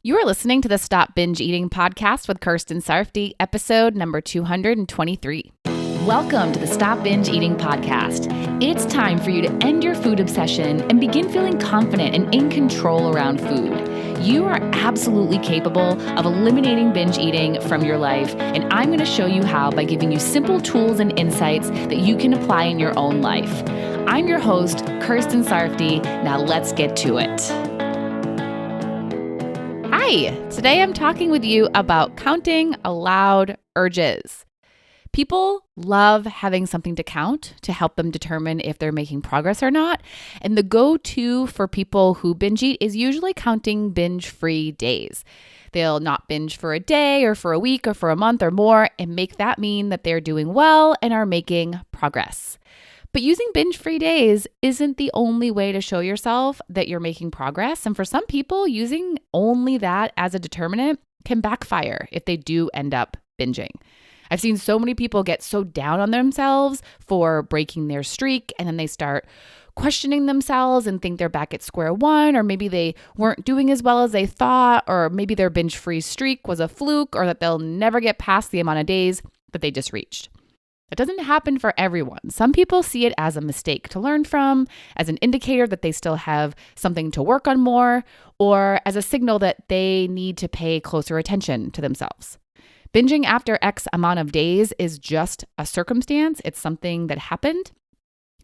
You are listening to the Stop Binge Eating podcast with Kirsten Sarfty, episode number 223. Welcome to the Stop Binge Eating podcast. It's time for you to end your food obsession and begin feeling confident and in control around food. You are absolutely capable of eliminating binge eating from your life, and I'm going to show you how by giving you simple tools and insights that you can apply in your own life. I'm your host, Kirsten Sarfty. Now let's get to it. Hi, today I'm talking with you about counting allowed urges. People love having something to count to help them determine if they're making progress or not. And the go-to for people who binge eat is usually counting binge-free days. They'll not binge for a day or for a week or for a month or more and make that mean that they're doing well and are making progress. But using binge-free days isn't the only way to show yourself that you're making progress. And for some people, using only that as a determinant can backfire if they do end up binging. I've seen so many people get so down on themselves for breaking their streak, and then they start questioning themselves and think they're back at square one, or maybe they weren't doing as well as they thought, or maybe their binge-free streak was a fluke, or that they'll never get past the amount of days that they just reached. It doesn't happen for everyone. Some people see it as a mistake to learn from, as an indicator that they still have something to work on more, or as a signal that they need to pay closer attention to themselves. Binging after X amount of days is just a circumstance. It's something that happened,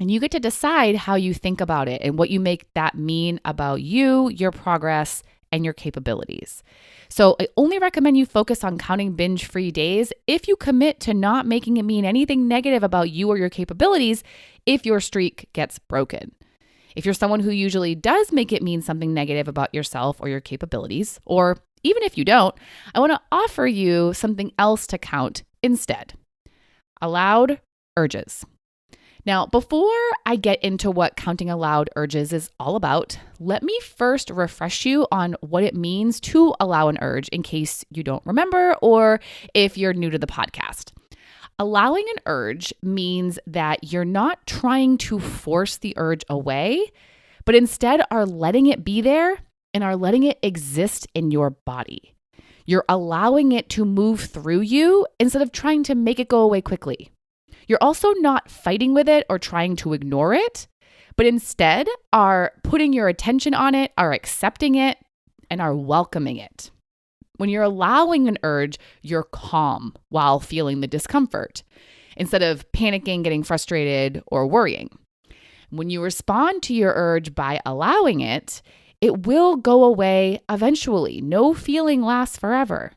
and you get to decide how you think about it and what you make that mean about you, your progress, and your capabilities. So I only recommend you focus on counting binge-free days if you commit to not making it mean anything negative about you or your capabilities if your streak gets broken. If you're someone who usually does make it mean something negative about yourself or your capabilities, or even if you don't, I want to offer you something else to count instead. Allowed urges. Now, before I get into what counting allowed urges is all about, let me first refresh you on what it means to allow an urge in case you don't remember or if you're new to the podcast. Allowing an urge means that you're not trying to force the urge away, but instead are letting it be there and are letting it exist in your body. You're allowing it to move through you instead of trying to make it go away quickly. You're also not fighting with it or trying to ignore it, but instead are putting your attention on it, are accepting it, and are welcoming it. When you're allowing an urge, you're calm while feeling the discomfort, instead of panicking, getting frustrated, or worrying. When you respond to your urge by allowing it, it will go away eventually. No feeling lasts forever.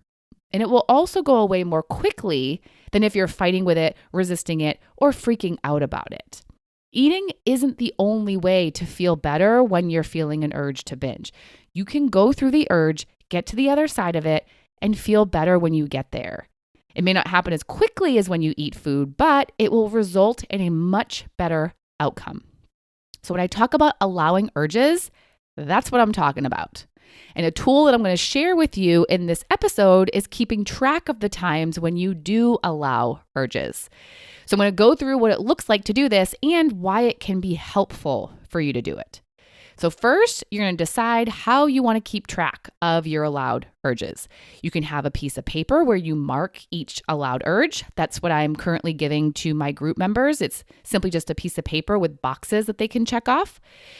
And it will also go away more quickly than if you're fighting with it, resisting it, or freaking out about it. Eating isn't the only way to feel better when you're feeling an urge to binge. You can go through the urge, get to the other side of it, and feel better when you get there. It may not happen as quickly as when you eat food, but it will result in a much better outcome. So when I talk about allowing urges, that's what I'm talking about. And a tool that I'm going to share with you in this episode is keeping track of the times when you do allow urges. So I'm going to go through what it looks like to do this and why it can be helpful for you to do it. So first, you're going to decide how you want to keep track of your allowed urges. You can have a piece of paper where you mark each allowed urge. That's what I'm currently giving to my group members. It's simply just a piece of paper with boxes that they can check off.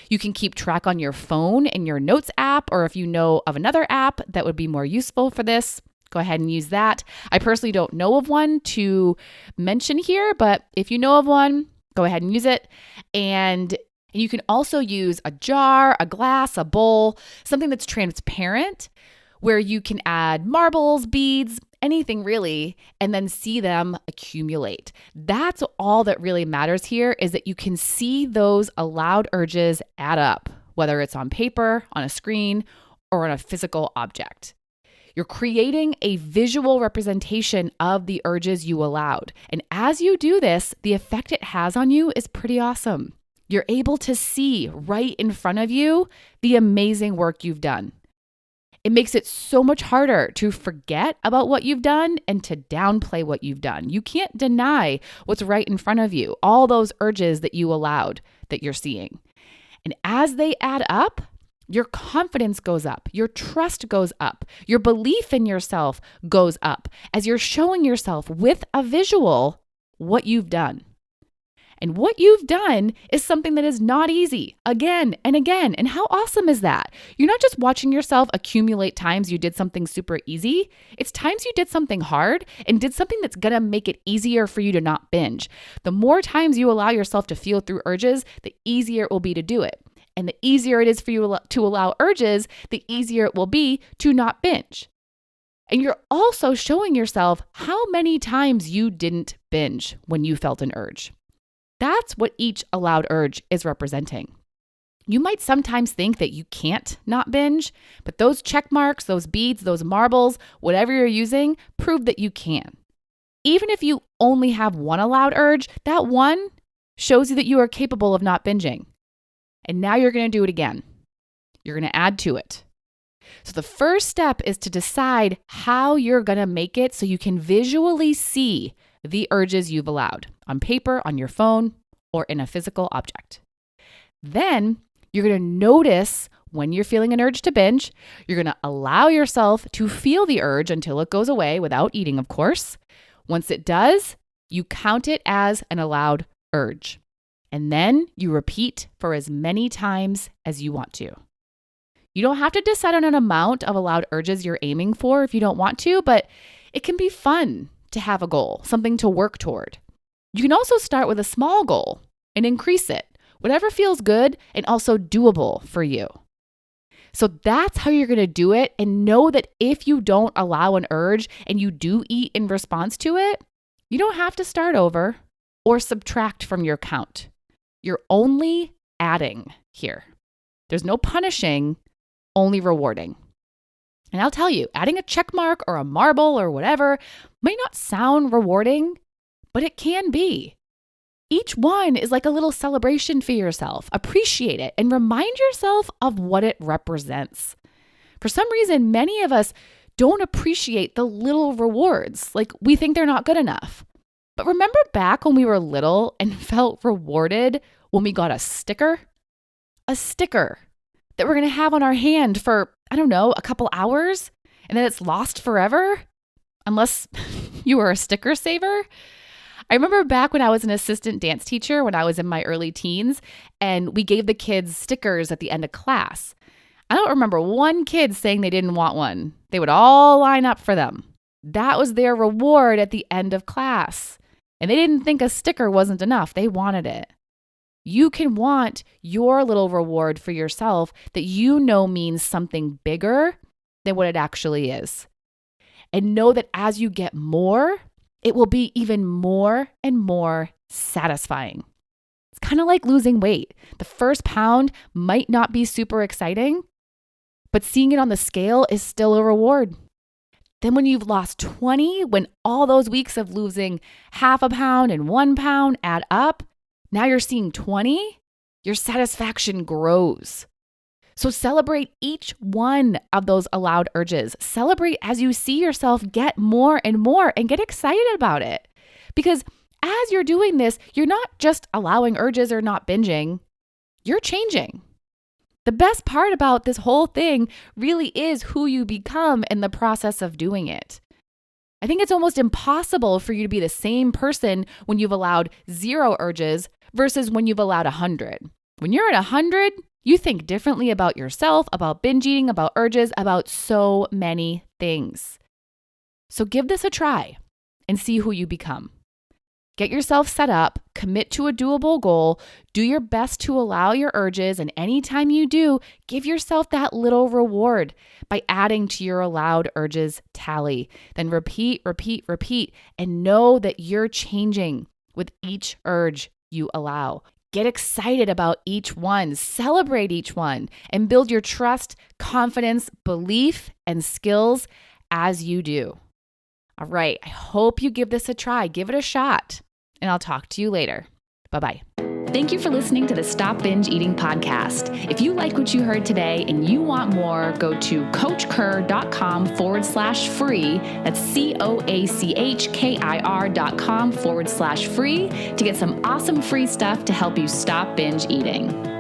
You can keep track on your phone in your notes app, or if you know of another app that would be more useful for this, go ahead and use that. I personally don't know of one to mention here, but if you know of one, go ahead and use it. And you can also use a jar, a glass, a bowl, something that's transparent where you can add marbles, beads, anything really, and then see them accumulate. That's all that really matters here, is that you can see those allowed urges add up, whether it's on paper, on a screen, or on a physical object. You're creating a visual representation of the urges you allowed. And as you do this, the effect it has on you is pretty awesome. You're able to see right in front of you the amazing work you've done. It makes it so much harder to forget about what you've done and to downplay what you've done. You can't deny what's right in front of you, all those urges that you allowed that you're seeing. And as they add up, Your confidence goes up. Your trust goes up. Your belief in yourself goes up as you're showing yourself with a visual what you've done. And what you've done is something that is not easy again and again. And how awesome is that? You're not just watching yourself accumulate times you did something super easy. It's times you did something hard and did something that's going to make it easier for you to not binge. The more times you allow yourself to feel through urges, the easier it will be to do it. And the easier it is for you to allow urges, the easier it will be to not binge. And you're also showing yourself how many times you didn't binge when you felt an urge. That's what each allowed urge is representing. You might sometimes think that you can't not binge, but those check marks, those beads, those marbles, whatever you're using, prove that you can. Even if you only have one allowed urge, that one shows you that you are capable of not binging. And now you're going to do it again. You're going to add to it. So the first step is to decide how you're going to make it so you can visually see the urges you've allowed on paper, on your phone, or in a physical object. Then you're going to notice when you're feeling an urge to binge. You're going to allow yourself to feel the urge until it goes away without eating, of course. Once it does, you count it as an allowed urge. And then you repeat for as many times as you want to. You don't have to decide on an amount of allowed urges you're aiming for if you don't want to, but it can be fun to have a goal, something to work toward. You can also start with a small goal and increase it, whatever feels good and also doable for you. So that's how you're going to do it. And know that if you don't allow an urge and you do eat in response to it, you don't have to start over or subtract from your count. You're only adding here. There's no punishing, only rewarding. And I'll tell you, adding a check mark or a marble or whatever might not sound rewarding, but it can be. Each one is like a little celebration for yourself. Appreciate it and remind yourself of what it represents. For some reason, many of us don't appreciate the little rewards. Like we think they're not good enough. But remember back when we were little and felt rewarded when we got a sticker? A sticker that we're going to have on our hand for, a couple hours, and then it's lost forever, unless you were a sticker saver. I remember back when I was an assistant dance teacher when I was in my early teens, and we gave the kids stickers at the end of class. I don't remember one kid saying they didn't want one. They would all line up for them. That was their reward at the end of class. And they didn't think a sticker wasn't enough. They wanted it. You can want your little reward for yourself that you know means something bigger than what it actually is. And know that as you get more, it will be even more and more satisfying. It's kind of like losing weight. The first pound might not be super exciting, but seeing it on the scale is still a reward. Then when you've lost 20, when all those weeks of losing half a pound and 1 pound add up, now you're seeing 20, your satisfaction grows. So celebrate each one of those allowed urges. Celebrate as you see yourself get more and more and get excited about it. Because as you're doing this, you're not just allowing urges or not binging, you're changing. The best part about this whole thing really is who you become in the process of doing it. I think it's almost impossible for you to be the same person when you've allowed 0 urges versus when you've allowed 100. When you're at 100, you think differently about yourself, about binge eating, about urges, about so many things. So give this a try and see who you become. Get yourself set up, commit to a doable goal, do your best to allow your urges, and anytime you do, give yourself that little reward by adding to your allowed urges tally. Then repeat, and know that you're changing with each urge you allow. Get excited about each one, celebrate each one, and build your trust, confidence, belief, and skills as you do. All right, I hope you give this a try. Give it a shot, and I'll talk to you later. Bye-bye. Thank you for listening to the Stop Binge Eating podcast. If you like what you heard today and you want more, go to coachkir.com/free. That's COACHKIR.com/free to get some awesome free stuff to help you stop binge eating.